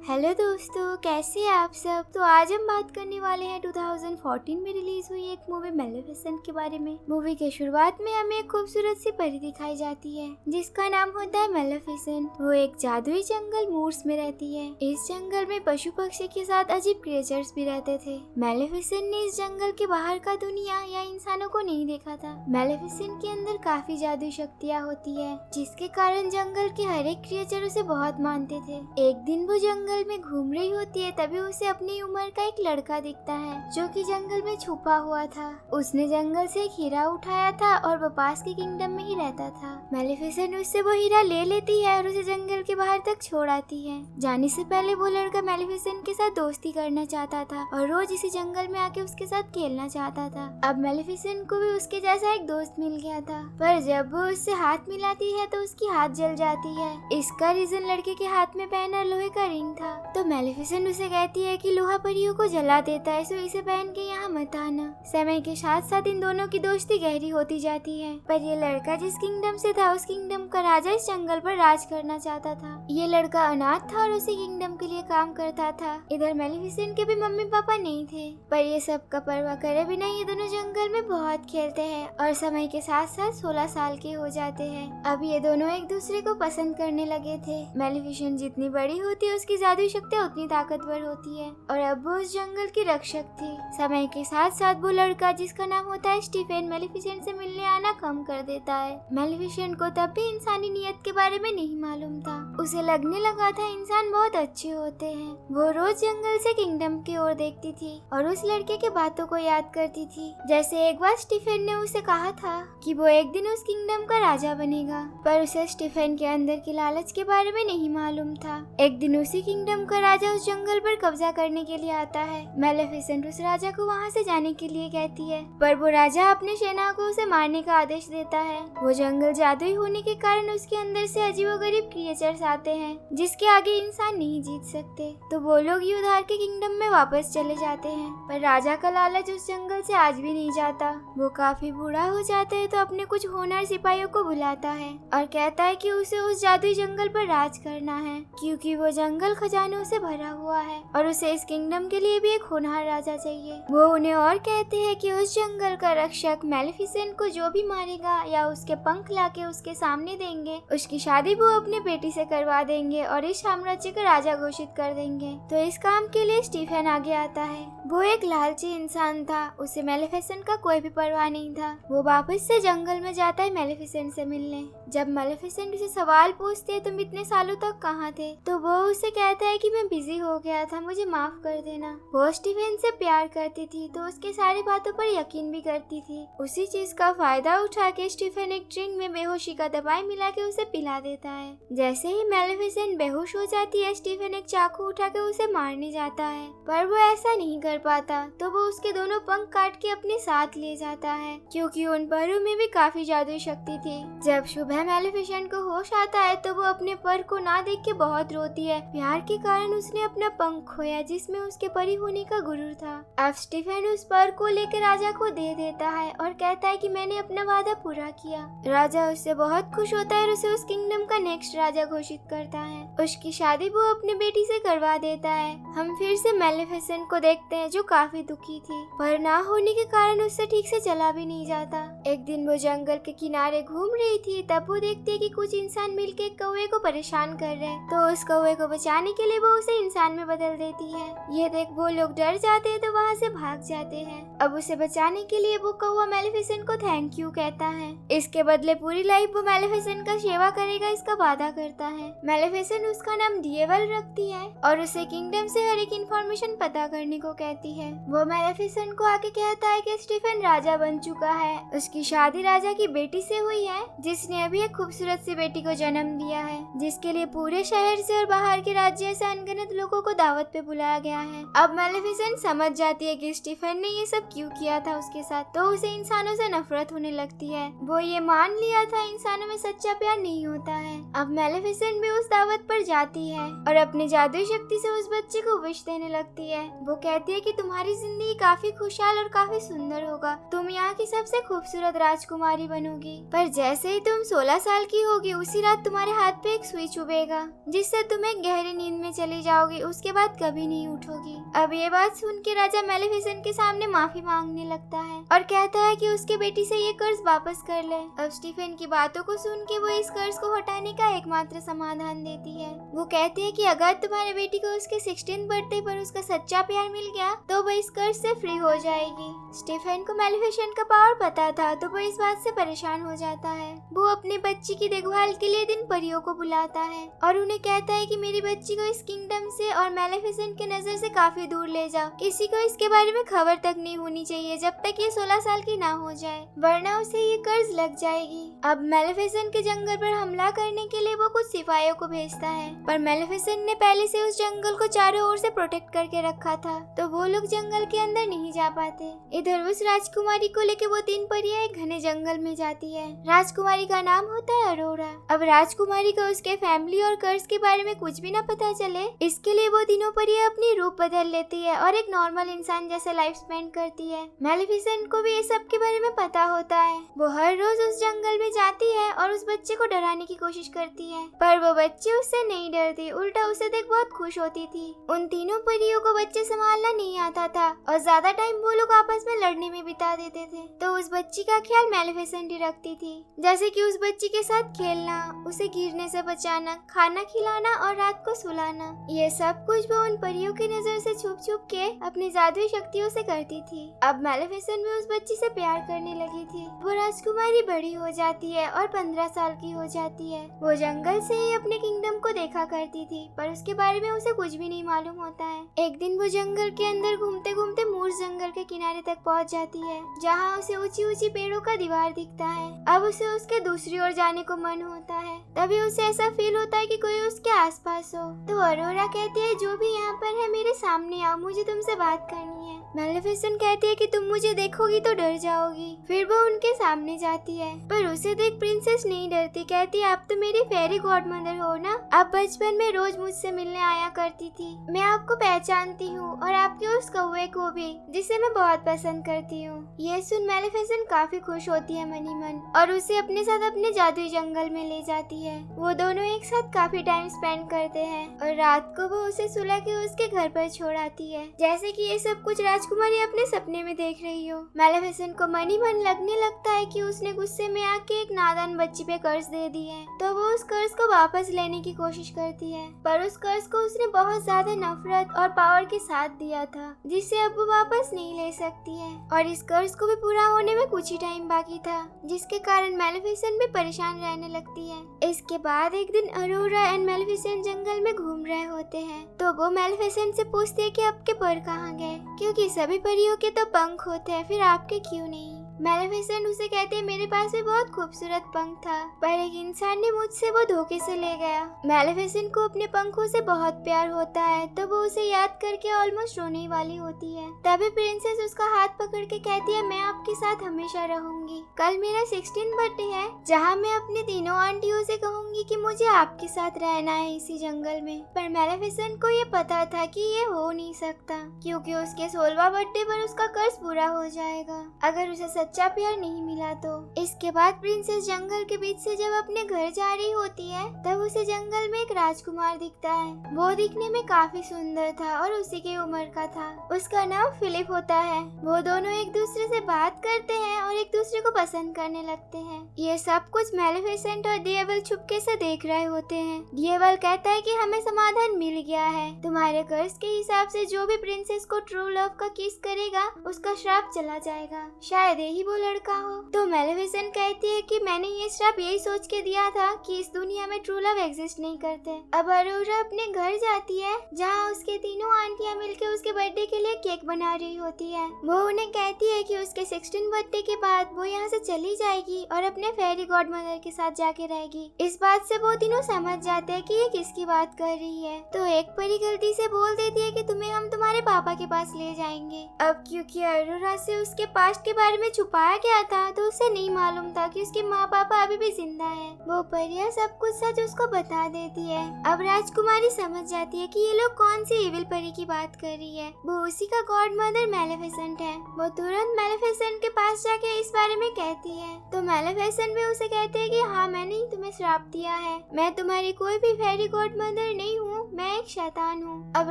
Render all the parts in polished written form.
Hello दोस्तों, कैसे हैं आप सब। तो आज हम बात करने वाले हैं 2014 में रिलीज हुई एक मूवी मेलेफिसेंट के बारे में। मूवी के शुरुआत में हमें एक खूबसूरत सी परी दिखाई जाती है जिसका नाम होता है मेलेफिसेंट। वो एक जादुई जंगल मूर्स में रहती है। इस जंगल में पशु पक्षी के साथ अजीब क्रिएचर्स भी रहते थे। मेलेफिसेंट ने इस जंगल के बाहर का दुनिया या इंसानों को नहीं देखा था। मेलेफिसेंट के अंदर काफी जादुई शक्तियाँ होती है जिसके कारण जंगल के हर एक क्रिएचर उसे बहुत मानते थे। एक दिन वो जंगल में घूम रही होती है, तभी उसे अपनी उम्र का एक लड़का दिखता है जो कि जंगल में छुपा हुआ था। उसने जंगल से एक हीरा उठाया था और वो पास के किंगडम में ही रहता था। मेलेफिसेंट उससे वो हीरा ले लेती है और उसे जंगल के बाहर तक छोड़ आती है। जाने से पहले वो लड़का मेलेफिसेंट के साथ दोस्ती करना चाहता था और रोज इसी जंगल में आके उसके साथ खेलना चाहता था। अब मेलेफिसेंट को भी उसके जैसा एक दोस्त मिल गया था, पर जब वो उससे हाथ मिलाती है तो उसकी हाथ जल जाती है। इसका रीजन लड़के के हाथ में पहना लोहे का रिंग था। तो मेलेफिसेंट उसे कहती है कि लोहा परियों को जला देता है, सो इसे पहन के यहाँ मत आना। समय के साथ साथ इन दोनों की दोस्ती गहरी होती जाती है, पर ये लड़का जिस किंगडम से था उस किंगडम का राजा इस जंगल पर राज करना चाहता था। ये लड़का अनाथ था और उसी किंगडम के लिए काम करता था। इधर मेलेफिसेंट के भी मम्मी पापा नहीं थे, पर ये सब का परवाह करे बिना ये दोनों जंगल में बहुत खेलते हैं और समय के साथ साथ 16 साल के हो जाते हैं। अब ये दोनों एक दूसरे को पसंद करने लगे थे। मेलेफिसेंट जितनी बड़ी होती है उसकी जादुई शक्तियाँ उतनी ताकतवर होती है और अब वो उस जंगल की रक्षक थी। समय के साथ साथ वो लड़का जिसका नाम होता है स्टीफन मेलेफिसेंट से मिलने आना कम कर देता है। मेलेफिसेंट को तब भी इंसानी नियत के बारे में नहीं मालूम था। उसे लगने लगा था इंसान बहुत अच्छे होते हैं। वो रोज जंगल से किंगडम की ओर देखती थी और उस लड़के के बातों को याद करती थी। जैसे एक बार स्टीफन ने उसे कहा था कि वो एक दिन उस किंगडम का राजा बनेगा, पर उसे स्टीफन के अंदर की लालच के बारे में नहीं मालूम था। एक दिन उसी किंगडम का राजा उस जंगल पर कब्जा करने के लिए आता है। मेलेफिसेंट उस राजा को वहाँ से जाने के लिए कहती है, पर वो राजा अपने सेना को उसे मारने का आदेश देता है। वो जंगल जादुई होने के कारण उसके अंदर से अजीबोगरीब क्रिएचर्स आते हैं जिसके आगे इंसान नहीं जीत सकते। तो वो लोग युद्धार के किंगडम में वापस चले जाते हैं, पर राजा का लालच उस जंगल से आज भी नहीं जाता। वो काफी बूढ़ा हो जाता है तो अपने कुछ होनहार सिपाहियों को बुलाता है और कहता है कि उसे उस जादुई जंगल पर राज करना है, क्योंकि वो जंगल खजानों से भरा हुआ है और उसे इस किंगडम के लिए भी एक होनहार राजा चाहिए। वो उन्हें और कहते हैं कि उस जंगल का रक्षक मेलेफिसेंट को जो भी मारेगा या उसके पंख लाके उसके सामने देंगे, उसकी शादी वो अपने बेटी से करवा देंगे और इस साम्राज्य का राजा घोषित कर देंगे। तो इस काम के लिए स्टीफन आगे आता है। वो एक लालची इंसान था, उसे मेलेफिसेंट का कोई भी परवाह नहीं था। वो वापस से जंगल में जाता है मेलेफिसेंट से मिलने। जब मेलेफिसेंट उसे सवाल पूछते है तुम इतने सालों तक कहाँ थे, तो वो उसे कहता है कि मैं बिजी हो गया था, मुझे माफ कर देना। वो स्टीफन से प्यार करती थी तो उसके सारी बातों पर यकीन भी करती थी। उसी चीज का फायदा उठा के स्टीफन एक ड्रिंक में बेहोशी का दवाई मिला के उसे पिला देता है। जैसे ही मेलेफिसेंट बेहोश हो जाती है, स्टीफन एक चाकू उठा के उसे मारने जाता है, पर वो ऐसा नहीं कर पाता। तो वो उसके दोनों पंख काट के अपने साथ ले जाता है, क्योंकि उन परों में भी काफी जादुई शक्ति थी। जब सुबह मेलेफिसेंट को होश आता है तो वो अपने पर को ना देख के बहुत रोती है। प्यार के कारण उसने अपना पंख खोया जिसमें उसके परी होने का गुरूर था। अब स्टीफन उस पर को लेकर राजा को दे देता है और कहता है कि मैंने अपना वादा पूरा किया। राजा उससे बहुत खुश होता है और उसे उस किंगडम का नेक्स्ट राजा घोषित करता है। उसकी शादी वो अपने बेटी से करवा देता है। हम फिर से मेलेफिसेंट को देखते हैं जो काफी दुखी थी, पर ना होने के कारण उससे ठीक से चला भी नहीं जाता। एक दिन वो जंगल के किनारे घूम रही थी, तब वो देखती है कि कुछ इंसान मिलकर एक कौवे को परेशान कर रहे हैं। तो उस कौवे को बचाने के लिए वो उसे इंसान में बदल देती है। ये देख वो लोग डर जाते हैं तो वहाँ से भाग जाते हैं। अब उसे बचाने के लिए वो कौवा मेलेफिसेंट को थैंक यू कहता है। इसके बदले पूरी लाइफ वो मेलेफिसेंट का सेवा करेगा इसका वादा करता है। मेलेफिसेंट उसका नाम दिएवल रखती है और उसे किंगडम से हर एक इन्फॉर्मेशन पता करने को कहती है। वो मेलेफिसेंट को आके कहता है कि स्टीफन राजा बन चुका है। उसकी शादी राजा की बेटी से हुई है जिसने अभी एक खूबसूरत सी बेटी को जन्म दिया है, जिसके लिए पूरे शहर से और बाहर के राज्य से अनगिनत लोगों को दावत पे बुलाया गया है। अब मेलेफिसेंट समझ जाती है कि स्टीफन ने ये सब क्यों किया था उसके साथ, तो उसे इंसानों से नफरत होने लगती है। वो ये मान लिया था इंसानों में सच्चा प्यार नहीं होता है। अब मेलेफिसेंट भी उस दावत पर जाती है और अपनी जादुई शक्ति से उस बच्चे को विश देने लगती है। वो कहती है कि तुम्हारी जिंदगी काफी खुशहाल और काफी सुंदर होगा, तुम यहाँ की सबसे खूबसूरत राजकुमारी बनोगी। पर जैसे ही तुम 16 साल की होगी उसी रात तुम्हारे हाथ पे एक सुई चुभेगा जिससे तुम एक गहरी नींद में चली जाओगी, उसके बाद कभी नहीं उठोगी। अब ये बात सुन के राजा मेलेफिसेंट के सामने माफी मांगने लगता है और कहता है कि उसके बेटी से ये कर्ज वापस कर ले। अब स्टीफन की बातों को सुन के वो इस कर्ज को हटाने का एकमात्र समाधान देती है। वो कहती है कि अगर तुम्हारे बेटी को उसके 16th बर्थडे पर उसका सच्चा प्यार मिल गया तो वो इस कर्ज से फ्री हो जाएगी। स्टीफन को मेलेफिसेंट का पावर पता था तो वो इस बात से परेशान हो जाता है। वो अपने बच्ची की देखभाल के लिए दिन परियों को बुलाता है और उन्हें कहता है कि मेरी बच्ची को इस किंगडम से और मेलेफिसेंट के नजर से काफी दूर ले जाओ। किसी को इसके बारे में खबर तक नहीं होनी चाहिए जब तक ये 16 साल की ना हो जाए, वरना उसे ये कर्ज लग जाएगी। अब मेलेफिसेंट के जंगल पर हमला करने के लिए वो कुछ सिपाहियों को भेजता है, पर मेलेफिसेंट ने पहले से उस जंगल को चारों ओर से प्रोटेक्ट करके रखा था तो वो लोग जंगल के अंदर नहीं जा पाते। इधर उस राजकुमारी को लेके वो 3 परियां एक घने जंगल में जाती है। राजकुमारी का नाम होता है अरोरा। अब राजकुमारी को उसके फैमिली और कर्ज के बारे में कुछ भी ना पता चले, इसके लिए वो तीनों परियां अपनी रूप बदल लेती है और एक नॉर्मल इंसान जैसे लाइफ स्पेंड करती है। मेलेफिसेंट को भी ये सब के बारे में पता होता है। वो हर रोज उस जंगल में जाती है और उस बच्चे को डराने की कोशिश करती है, पर वो बच्ची उससे नहीं डरती, उल्टा उसे देख बहुत खुश होती थी। उन तीनों परियों को बच्चे संभालना नहीं आता था और ज्यादा टाइम वो लोग आपस में लड़ने में बिता देते थे, तो उस बच्ची का ख्याल मेलेफिसेंट ही रखती थी, जैसे कि उस बच्ची के साथ खेलना, उसे गिरने से बचाना, खाना खिलाना और रात को सुलाना। ये सब कुछ वो उन परियों की नजर से छुप छुप के अपनी जादुई शक्तियों से करती थी। अब मेलेफिसेंट भी उस बच्ची से प्यार करने लगी थी। वो राजकुमारी बड़ी हो जाती है और 15 साल की हो जाती है। वो जंगल से ही अपने किंगडम को देखा करती थी, पर उसके बारे में उसे कुछ भी नहीं मालूम होता है। एक दिन वो जंगल के अंदर घूमते घूमते मूर्स जंगल के किनारे तक पहुंच जाती है, जहाँ उसे ऊंची ऊंची पेड़ों का दीवार दिखता है। अब उसे उसके दूसरी ओर जाने को मन होता है, तभी उसे ऐसा फील होता है कि कोई उसके आसपास हो। तो अरोरा कहती है, जो भी यहाँ पर है मेरे सामने आओ, मुझे तुमसे बात करनी है। मेलेफिसेंट कहती है कि तुम मुझे देखोगी तो डर जाओगी। फिर वो उनके सामने जाती है, पर उसे देख प्रिंसेस नहीं डरती। कहती है, आप तो मेरी फेरी गॉडमदर हो ना, आप बचपन में रोज मुझसे मिलने आया करती थी। मैं आपको पहचानती हूँ और आपके उस कौवे को भी, जिसे मैं बहुत पसंद करती हूँ। ये सुन मेलेफिसेंट काफी खुश होती है मनी मन और उसे अपने साथ अपने जादुई जंगल में ले जाती है। वो दोनों एक साथ काफी टाइम स्पेंड करते हैं और रात को वो उसे सुला के उसके घर पर छोड़ आती है, जैसे कि ये सब कुछ राजकुमारी अपने सपने में देख रही हो। मेलेफिसेंट को मनी मन लगने लगता है कि उसने गुस्से में आके एक नादान बच्ची पे कर्ज दे दी है, तो वो उस कर्ज को वापस लेने की कोशिश करती है, पर उस कर्ज को उसने बहुत ज्यादा नफरत और पावर के साथ दिया था, जिसे अब वो वापस नहीं ले सकती है। और इस कर्ज को भी पूरा होने में कुछ ही टाइम बाकी था, जिसके कारण मेलेफिसेंट भी परेशान रहने लगती है। इसके बाद एक दिन अरोरा एंड मेलेफिसेंट जंगल में घूम रहे होते हैं, तो वो मेलेफिसेंट से पूछती है कि आपके पर कहाँ गए, क्योंकि सभी परियों के तो पंख होते हैं, फिर आपके क्यों नहीं। मेलेफिसेंट उसे कहते हैं, मेरे पास भी बहुत खूबसूरत पंख था, पर एक इंसान ने मुझसे वो धोखे से ले गया। मेलेफिसेंट को अपने पंखों से बहुत प्यार होता है, तो वो उसे याद करके ऑलमोस्ट रोने वाली होती है। तभी प्रिंसेस उसका हाथ पकड़ के कहती है, मैं आपके साथ हमेशा रहूंगी। कल मेरा 16th बर्थडे है, जहाँ मैं अपनी तीनों आंटियों से कहूंगी कि मुझे आपके साथ रहना है इसी जंगल में। पर मेलेफिसेंट को ये पता था कि ये हो नहीं सकता, क्योंकि उसके 16वां बर्थडे पर उसका कर्ज पूरा हो जाएगा अगर उसे सच्चा प्यार नहीं मिला तो। इसके बाद प्रिंसेस जंगल के बीच से जब अपने घर जा रही होती है, तब उसे जंगल में एक राजकुमार दिखता है। वो दिखने में काफी सुंदर था और उसी की उम्र का था। उसका नाम फिलिप होता है। वो दोनों एक दूसरे से बात करते हैं और एक दूसरे को पसंद करने लगते हैं। ये सब कुछ मेलेफिसेंट और डिएवल चुपके से देख रहे होते हैं। डिएवल कहता है कि हमें समाधान मिल गया है, तुम्हारे कर्ज के हिसाब से जो भी प्रिंसेस को ट्रू लव का किस करेगा उसका श्राप चला जाएगा, शायद यही वो लड़का हो। तो मेलेफिसेंट कहती है कि मैंने ये श्राप यही सोच के दिया था कि इस दुनिया में ट्रू लव एग्जिस्ट नहीं करते। अब अरोरा अपने घर जाती है, जहाँ उसके तीनों आंटियां मिलकर उसके बर्थडे के लिए केक बना रही होती है। वो उन्हें कहती है कि उसके 16th बर्थडे के बाद वो यहाँ से चली जाएगी और अपने फेरी गॉडमदर के साथ जाके रहेगी। इस बात से वो तीनों समझ जाते हैं कि ये किसकी बात कर रही है। तो एक परी गलती से बोल देती है कि तुम्हें हम तुम्हारे पापा के पास ले जाएंगे। अब क्योंकि अरोरा से उसके पास्ट के बारे में छुपाया गया था, तो उसे नहीं मालूम था कि उसके माँ पापा अभी भी जिंदा है। वो परियां सब कुछ सच उसको बता देती है। अब राजकुमारी समझ जाती है कि ये लोग कौन सी इविल परी की बात कर रही है। वो उसी का गॉड मदर मेलेफिसेंट है। वो तुरंत मेलेफिसेंट के पास जाके इस बारे में कहती है, तो मेलेफिसेंट भी उसे कहते हैं कि हाँ, मैंने ही तुम्हें श्राप दिया है, मैं तुम्हारी कोई भी फेरी गॉड मदर नहीं हूँ, मैं एक शैतान हूँ। अब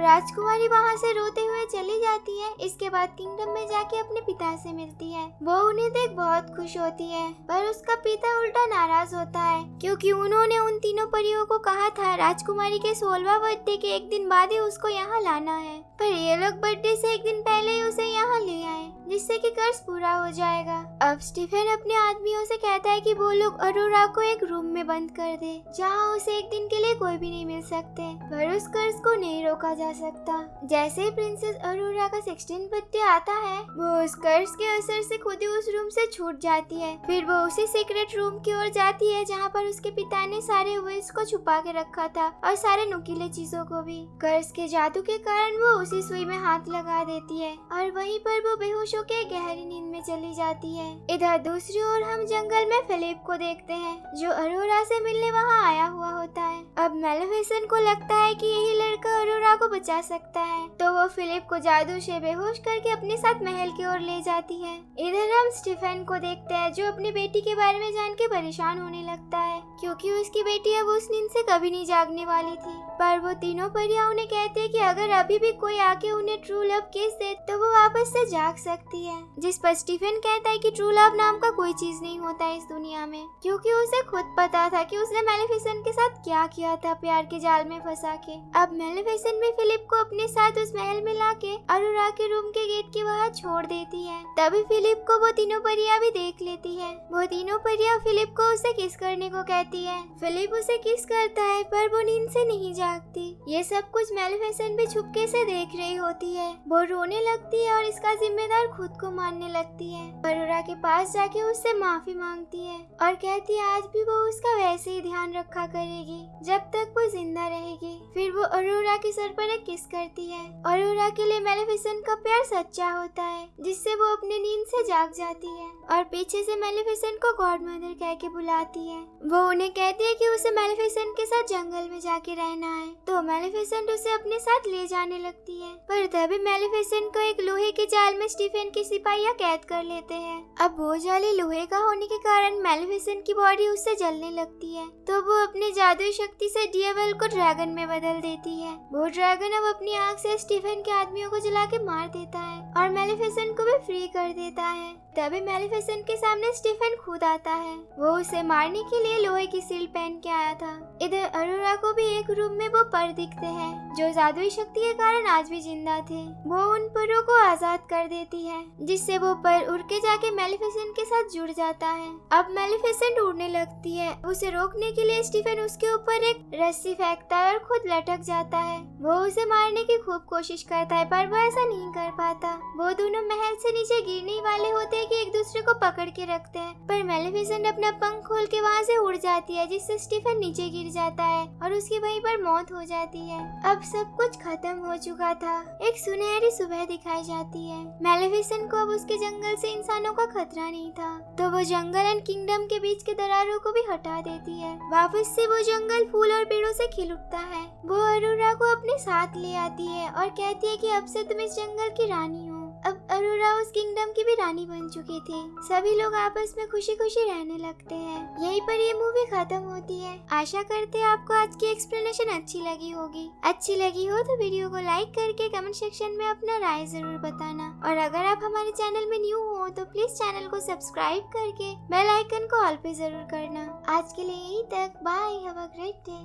राजकुमारी वहाँ से रोते हुए चली जाती है। इसके बाद किंगडम में जाके अपने पिता से मिलती है। वो उन्हें देख बहुत खुश होती है, पर उसका पिता उल्टा नाराज होता है क्योंकि उन्होंने उन तीनों परियों को कहा था राजकुमारी के 16वां बर्थडे के एक दिन बाद ही उसको यहाँ लाना है, पर ये लोग बर्थडे से एक दिन पहले ही उसे यहाँ ले आए जिससे कि कर्ज पूरा हो जाएगा। अब स्टीफन अपने आदमियों से कहता है कि वो लोग अरोरा को एक रूम में बंद कर दे जहाँ उसे एक दिन के लिए कोई भी नहीं मिल सकते, पर उस कर्ज को नहीं रोका जा सकता। जैसे ही प्रिंसेस अरोरा का 16 बर्थडे आता है, वो उस कर्ज के असर से खुद ही उस रूम से छूट जाती है। फिर वो उसी सीक्रेट रूम की ओर जाती है जहाँ पर उसके पिता ने सारे विल्स को छुपा के रखा था और सारे नुकीले चीजों को भी। कर्ज के जादू के कारण वो उसी सुई में हाथ लगा देती है और वहीं पर वो बेहोश होकर गहरी नींद में चली जाती है। इधर दूसरी ओर हम जंगल में फिलिप को देखते हैं जो अरोरा से मिलने वहाँ आया हुआ होता है। अब मेलेफिसेंट को लगता है कि यही लड़का अरोरा को बचा सकता है, तो वो फिलिप को जादू से बेहोश करके अपने साथ महल की ओर ले जाती है। इधर हम स्टीफन को देखते हैं जो अपनी बेटी के बारे में जान के परेशान होने लगता है क्योंकि उसकी बेटी अब उस नींद से कभी नहीं जागने वाली थी। पर वो तीनों परियां उन्हें कहते हैं कि अगर अभी भी कोई आके उन्हें ट्रू लव किस दे तो वो वापस से जाग सकती है, जिस पर स्टीफन कहता है कि ट्रू लव नाम का कोई चीज नहीं होता इस दुनिया में, क्योंकि उसे खुद पता था कि उसने मेलेफिसेंट के साथ क्या किया था प्यार के जाल में फंसा के। अब मेलेफिसेंट भी फिलिप को अपने साथ उस महल में लाके अरोरा के रूम के गेट के बाहर छोड़ देती है। तभी फिलिप को वो तीनों परियां भी देख लेती है। वो तीनों परियां फिलिप को उसे किस करने को कहती है। फिलिप उसे किस करता है पर वो नींद से नहीं जागती। ये सब कुछ मेलेफिसेंट भी छुपके से देख रही होती है। वो रोने लगती है और इसका जिम्मेदार खुद को मानने लगती है। अरोरा के पास जाके उससे माफी मांगती है और कहती है आज भी वो उसका वैसे ही ध्यान रखा करेगी जब तक वो जिंदा रहेगी। फिर वो अरोरा के सर पर एक किस करती है। अरोरा के लिए मेलेफिसेंट का प्यार सच्चा होता है जिससे वो अपनी नींद से जाग जाती है और पीछे से मेलेफिसेंट को गॉड मदर कह के बुलाती है। वो उन्हें कहती है कि उसे मेलेफिसेंट के साथ जंगल में जाके रहना है, तो मेलेफिसेंट उसे अपने साथ ले जाने लगती है। पर तभी मेलेफिसेंट को एक लोहे के जाल में स्टीफन के सिपाहियां कैद कर लेते हैं। अब वो जाली लोहे का होने के कारण मेलेफिसेंट की बॉडी उससे जलने लगती है, तो वो अपनी जादुई शक्ति से डियाबल को ड्रैगन में बदल देती है। वो ड्रैगन अब अपनी आग से स्टीफन के आदमियों को जला के मार देता है और मेलेफिसेंट को भी फ्री कर देता है। तभी मेलेफिसेंट के सामने स्टीफन खुद आता है। वो उसे मारने के लिए लोहे की सील पहन के आया था। इधर अरोरा को भी एक रूम में वो पर दिखते हैं जो जादुई शक्ति के कारण आज भी जिंदा थे। वो उन परों को आजाद कर देती है जिससे वो पर उड़ के जाके मेलेफिसेंट के साथ जुड़ जाता है। अब मेलेफिसेंट उड़ने लगती है। उसे रोकने के लिए स्टीफन उसके ऊपर एक रस्सी फेंकता है और खुद लटक जाता है। वो उसे मारने की खूब कोशिश करता है पर वो ऐसा नहीं कर पाता। वो दोनों महल से नीचे गिरने वाले होते हैं कि एक दूसरे को पकड़ के रखते हैं, पर मेलेफिसेंट अपना पंख खोल के वहाँ से उड़ जाती है जिससे स्टीफन नीचे गिर जाता है और उसकी वहीं पर मौत हो जाती है। अब सब कुछ खत्म हो चुका था। एक सुनहरी सुबह दिखाई जाती है। मेलेफिसेंट को अब उसके जंगल से इंसानों का खतरा नहीं था, तो वो जंगल एंड किंगडम के बीच के दरारों को भी हटा देती है। वापस से वो जंगल फूल और पेड़ों से खिल उठता है। वो अरोरा को अपने साथ ले आती है और कहती है कि अब से तुम इस जंगल की रानी हो। अब अरोरा उस किंगडम की भी रानी बन चुकी थी। सभी लोग आपस में खुशी खुशी रहने लगते हैं। यहीं पर ये मूवी खत्म होती है। आशा करते हैं आपको आज की एक्सप्लेनेशन अच्छी लगी होगी। अच्छी लगी हो तो वीडियो को लाइक करके कमेंट सेक्शन में अपना राय जरूर बताना, और अगर आप हमारे चैनल में न्यू हो तो प्लीज चैनल को सब्सक्राइब करके बेल आइकन को ऑल पे जरूर करना। आज के लिए यही तक। Bye, have a great day.